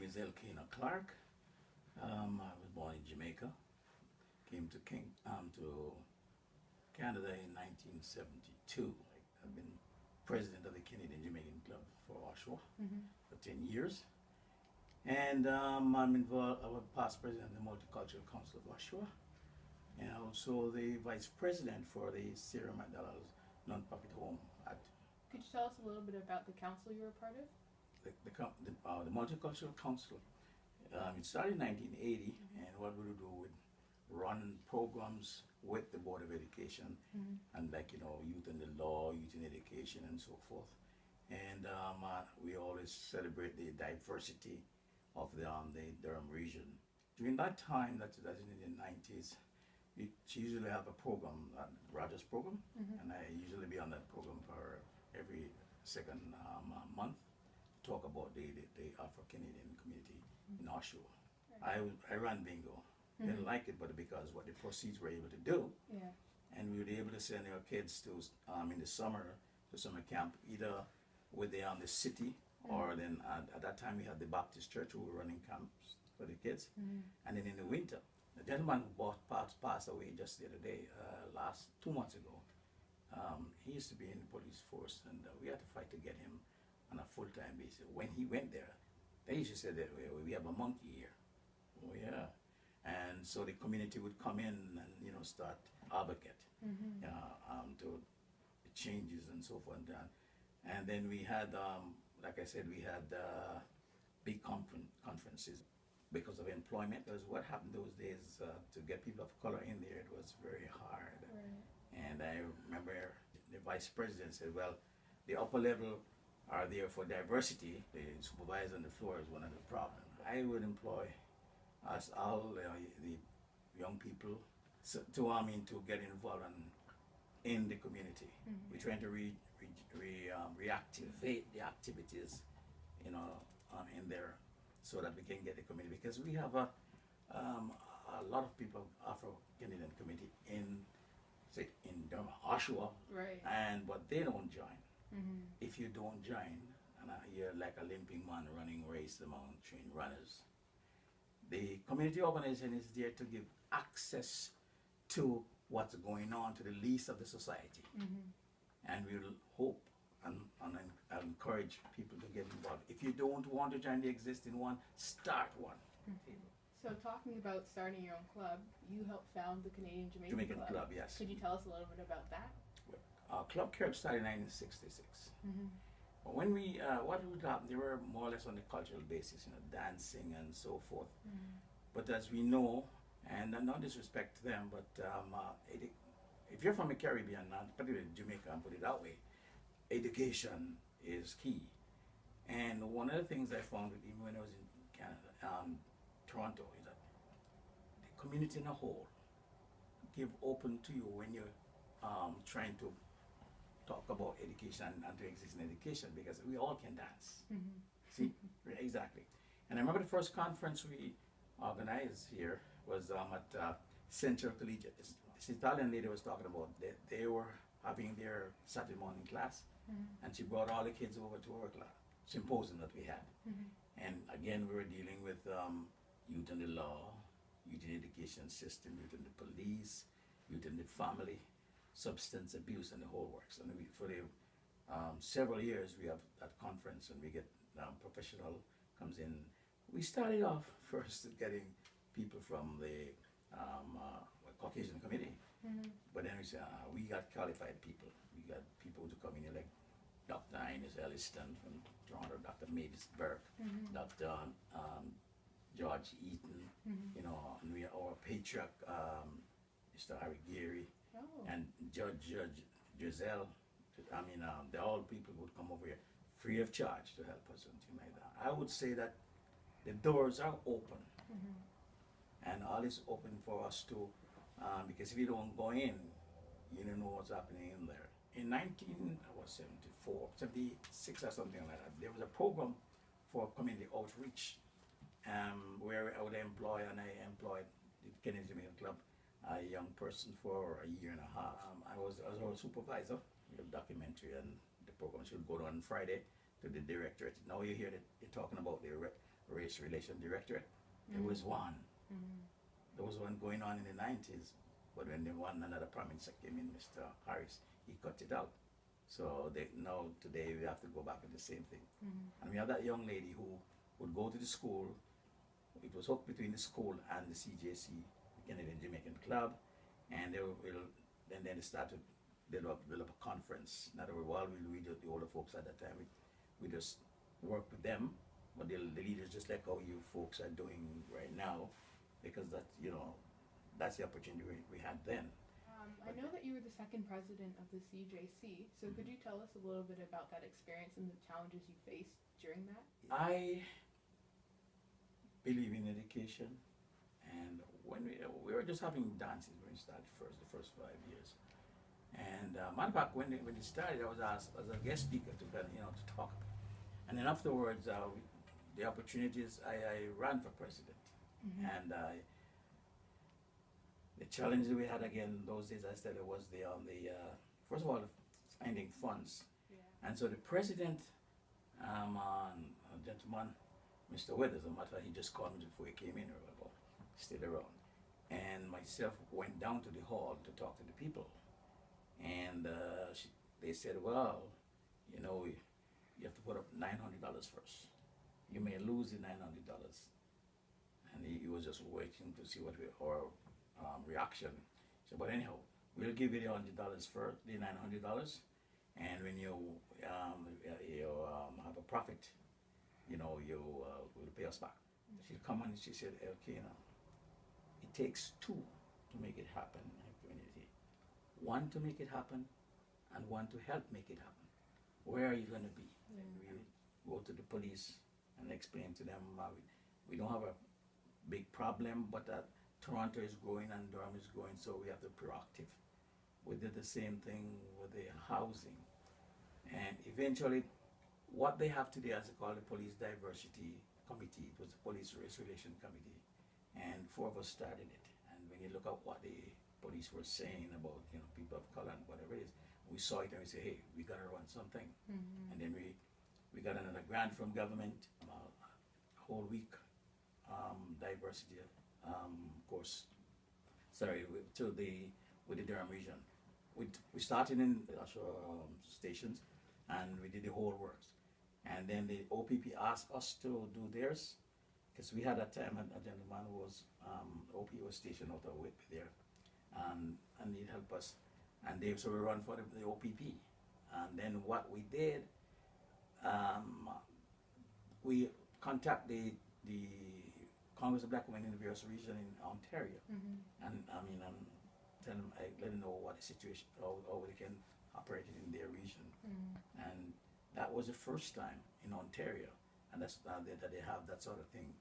is Elkanah Clarke. I was born in Jamaica. Came to Canada in 1972. I've been president of the Canadian Jamaican Club for Oshawa for 10 years. And I'm involved, I was past president of the Multicultural Council of Oshawa, and also the vice president for the Sarah McDonald's nonprofit home at. Could you tell us a little bit about the council you were a part of? The Multicultural Council. It started in 1980, and what we would do would run programs with the Board of Education, and youth in the law, youth in education, and so forth. And we always celebrate the diversity of the Durham region. During that time, that's in the 90s, we usually have a program, Rogers program, and I usually be on that program for every second month. Talk about the Afro-Canadian community in Oshawa. Right. I ran bingo. Didn't like it, but because what the proceeds were able to do, and we were able to send our kids to in the summer to summer camp, either with the city or then at that time we had the Baptist church who were running camps for the kids, and then in the winter, the gentleman who passed away just the other day, 2 months ago. He used to be in the police force, and we had to fight to get him on a full-time basis. When he went there, they used to say that we have a monkey here. Oh yeah. And so the community would come in and start advocate to the changes and so forth. And then we had, like I said, we had big conferences because of employment. Because what happened those days to get people of color in there, it was very hard. Right. And I remember the vice president said, well, the upper level are there for diversity. The supervisor on the floor is one of the problems. I would employ us all, the young people, to get involved in the community. We're trying to reactivate the activities, in there, so that we can get the community. Because we have a lot of people, Afro-Canadian community in Durham, Oshawa, right. But they don't join. If you don't join, and you're like a limping man running race among trained runners, the community organization is there to give access to what's going on to the least of the society. And we'll hope and encourage people to get involved. If you don't want to join the existing one, start one. So talking about starting your own club, you helped found the Canadian Jamaican Club. Yes. Could you tell us a little bit about that? Club Care started in 1966. But when what would happen, they were more or less on the cultural basis, dancing and so forth. But as we know, and no disrespect to them, but if you're from the Caribbean, particularly Jamaica, and put it that way, education is key. And one of the things I found, even when I was in Canada, Toronto, is that the community in a whole give open to you when you're trying to talk about education and to exist in education, because we all can dance. See? Exactly. And I remember the first conference we organized here was at Central Collegiate. This Italian lady was talking about they were having their Saturday morning class, and she brought all the kids over to her class, symposium that we had. And again, we were dealing with youth in the law, youth in the education system, youth in the police, youth in the family, substance abuse, and the whole works. And for the several years we have that conference, and we get professional comes in. We started off first getting people from the Caucasian committee, but then we said we got qualified people. We got people to come in here like Dr. Ines Elliston from Toronto, Dr. Mavis Burke, Dr. George Eaton, and we our patriarch, Mr. Harry Geary, and Judge Giselle. I mean, the all people would come over here free of charge to help us and things like that. I would say that the doors are open, and all is open for us to, because if you don't go in, you don't know what's happening in there. In 1974, 76 or something like that, there was a program for community outreach, where I would employ, and I employed the Canadian Jamaican Club, a young person for a year and a half. I was our supervisor, the documentary, and the program should go on Friday to the directorate. Now you hear that they're talking about the race relation directorate. There was one. There was one going on in the 90s, but when another prime minister came in, Mr. Harris, he cut it out. So now today we have to go back to the same thing. And we have that young lady who would go to the school. It was hooked between the school and the CJC, the Canadian Jamaican Club, and then they started develop a conference. In other words, while we the older folks at that time, we just work with them, but the leaders, just like how you folks are doing right now, because that's the opportunity we had then. I know that you were the second president of the CJC, so could you tell us a little bit about that experience and the challenges you faced during that? I believe in education, and when we were just having dances when we started the first 5 years. And matter of fact, when it started, I was asked as a guest speaker to talk. And then afterwards, the opportunities, I ran for president. And the challenge that we had again those days, I said, it was the first of all, finding funds. And so the president, a gentleman, Mr. Weathers, a matter, he just called me before he came in, or stayed around. And myself went down to the hall to talk to the people. And they said, well, you have to put up $900 first. You may lose the $900. And he was just waiting to see what our reaction. So, but anyhow, we'll give you the $100 first, the $900, and when you have a profit, you will pay us back. She'll come and she said, Elkanah, it takes two to make it happen in a community. One to make it happen, and one to help make it happen. Where are you going to be? And we go to the police and explain to them, we don't have a big problem, but Toronto is growing and Durham is growing, so we have to be proactive. We did the same thing with the housing. And eventually, what they have today, as they call the Police Diversity Committee, it was the Police Race Relation Committee, and 4 of us started it. And when you look at what the police were saying about people of color and whatever it is, we saw it and we said, hey, we got to run something. And then we got another grant from government, a whole week diversity course. With the Durham region. We started in Oshawa stations, and we did the whole works. And then the OPP asked us to do theirs, because we had at that time a gentleman who was OP was stationed out of Whitby there, and he helped us. And so we run for the OPP. And then what we did, we contact the Congress of Black Women in the various regions in Ontario, and tell them, let them know what the situation, how they can operate it in their region. And that was the first time in Ontario, and that's that they have that sort of thing.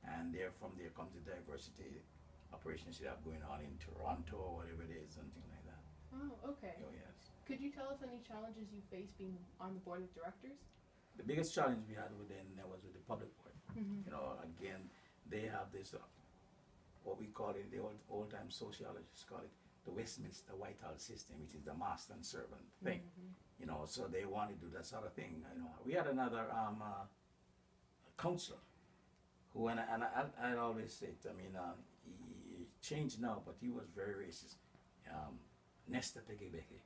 And from there comes the diversity operations you have going on in Toronto or whatever it is, something like that. Oh, okay. Oh, yes. Could you tell us any challenges you faced being on the board of directors? The biggest challenge we had was with the public board. Again, they have this, what we call it, the old-time sociologists call it, the Westminster Whitehall system, which is the master and servant thing. So they want to do that sort of thing. We had another counselor who, and I always say it, he changed now, but he was very racist. Nesta Pegibeke.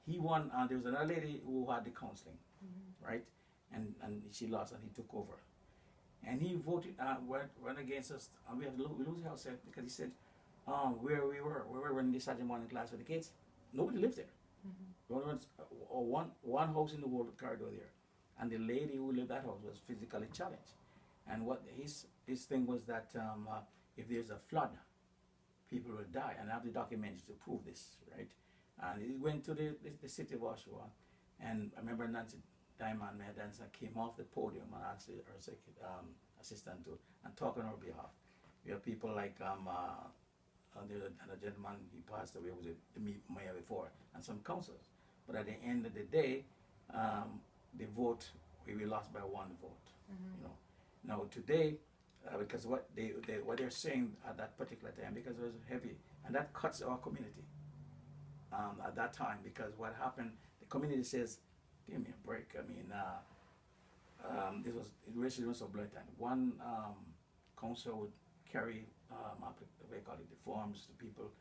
He won, there was another lady who had the counseling, right? And she lost and he took over. And he voted, went against us, and we lose the house because he said, where we were in the Saturday morning class with the kids, nobody lived there. One house in the whole corridor there. And the lady who lived that house was physically challenged. And what his thing was that if there's a flood, people will die. And I have the documents to prove this, right? And he went to the city of Oshawa. And I remember Nancy Diamond, my dancer, came off the podium and asked her assistant to and talk on her behalf. We have people like there's a gentleman, he passed away, was the mayor before, and some councillors. But at the end of the day, the vote, we lost by 1 vote. Now today, because what they're saying at that particular time, because it was heavy, and that cuts our community at that time, because what happened, the community says, give me a break. it racism was so blatant. One council would carry they call it the forms to people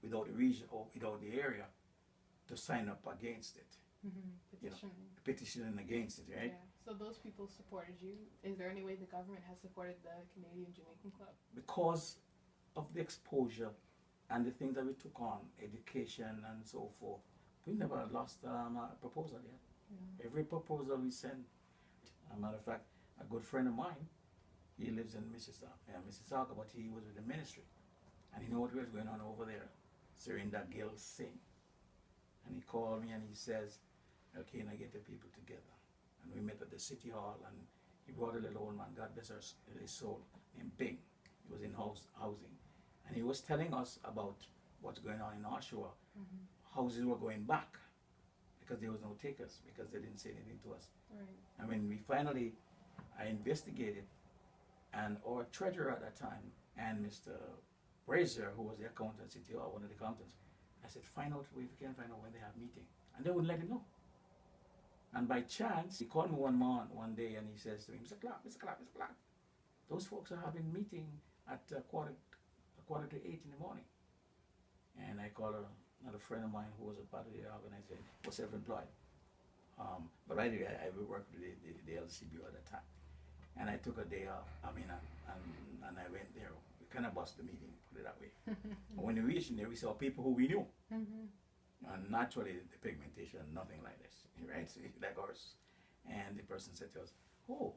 without the region or without the area to sign up against it. Petitioning. Petitioning against it, right? Yeah. So those people supported you. Is there any way the government has supported the Canadian Jamaican Club? Because of the exposure and the things that we took on, education and so forth, we never lost a proposal yet. Yeah. Every proposal we send. As a matter of fact, a good friend of mine, he lives in Mississauga, but he was with the ministry. And he knew what was going on over there. Serinda Gill Singh. And he called me and he says, Elkanah, get the people together. And we met at the city hall, and he brought a little old man, God bless his soul, named Bing. He was in housing. And he was telling us about what's going on in Oshawa. Houses were going back because there was no takers, because they didn't say anything to us. Right. I mean, I investigated, and our treasurer at that time, and Mr. Brazier, who was the accountant, CTO, one of the accountants, I said, find out if we can find out when they have meeting. And they wouldn't let him know. And by chance, he called me one day, and he says to me, Mr. Clarke, those folks are having meeting at quarter to 8 in the morning. And I called another friend of mine who was a part of the organization, was self-employed. But I worked with the LCBO at the time. And I took a day off, and I went there. We kind of bust the meeting, put it that way. When we reached there, we saw people who we knew. And naturally, the pigmentation, nothing like this, right? So, like ours. And the person said to us, oh,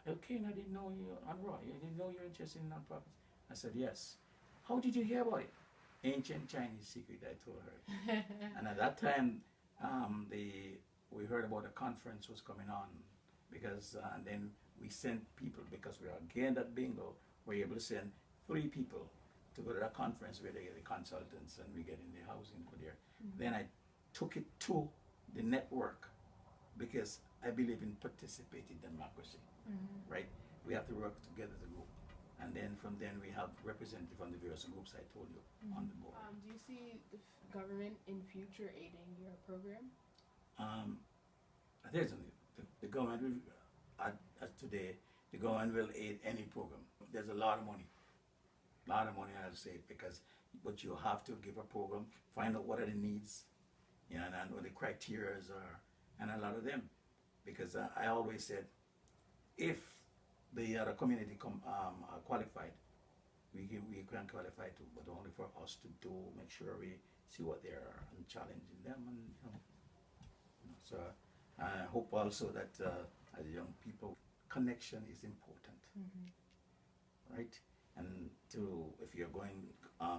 Elkanah, I didn't know you, and Roy, I didn't know you're interested in nonprofits. I said, yes. How did you hear about it? Ancient Chinese secret, I told her. And at that time, we heard about a conference was coming on, because and then we sent people, because we are again at bingo, we're able to send 3 people to go to that conference where they get the consultants and we get in the housing for there. Then I took it to the network, because I believe in participating democracy, right? We have to work together as a group. And then from then we have representatives from the various groups I told you on the board. Do you see the government in future aiding your program? I think the government will, as today, the government will aid any program. There's a lot of money. I'll say, but you have to give a program, find out what are the needs, and what the criteria are, and a lot of them. Because I always said, if the other community are qualified, we can qualify too, but only for us to make sure we see what they are and challenging them, and so I hope also that as young people, connection is important, right? And if you're going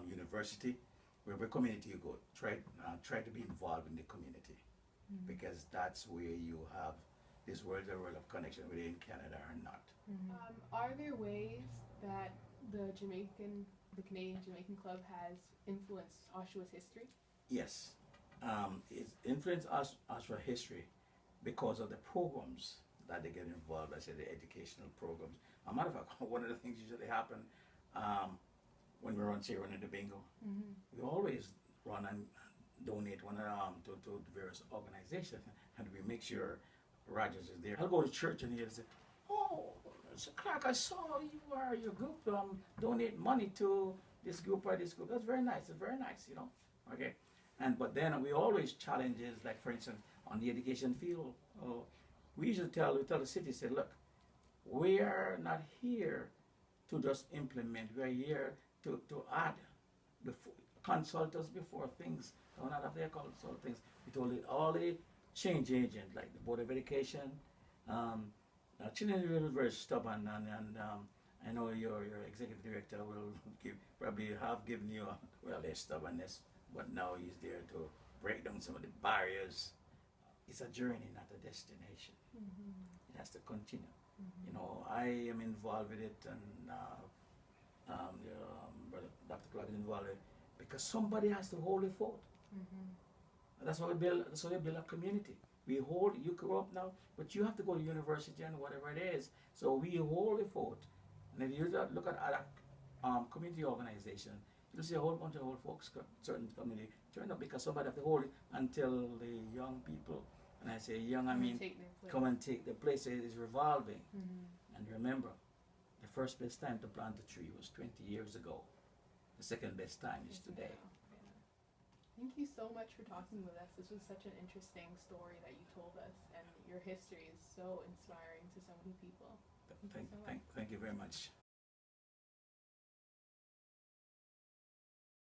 university, wherever community you go, try to be involved in the community, because that's where you have this world of connection, whether in Canada or not. Are there ways that the Canadian Jamaican Club has influenced Oshawa's history? Yes, it's influenced Oshawa history because of the programs that they get involved. I said the educational programs. As a matter of fact, one of the things usually happen when we run the bingo, we always run and donate one to various organizations, and we make sure Rogers is there. I'll go to church and he'll say, oh, Mr. Clarke, I saw your group donate money to this group or this group. That's very nice. It's very nice, Okay. But then we always challenges, like for instance, on the education field. We usually tell the city, say, look, we are not here to just implement. We are here to add, consult us before things. Don't have to consult things. We told all the change agents, like the Board of Education. Children are very stubborn, and I know your executive director will probably have given you their stubbornness, but now he's there to break down some of the barriers. It's a journey, not a destination. It has to continue. I am involved with it, and Brother Dr. Clarke is involved with it, because somebody has to hold the fort. That's how we build a community. You grow up now, but you have to go to university and whatever it is. So we hold the fort. And if you look at other community organizations, you'll see a whole bunch of old folks, certain community, turn up because somebody has to hold it until the young people And I say young, I Come and mean, take their place. come and take the place. It is revolving. Mm-hmm. And remember, the first best time to plant a tree was 20 years ago. The second best time is today. Yeah. Thank you so much for talking with us. This was such an interesting story that you told us, and your history is so inspiring to so many people. Thank you so much. Thank you very much.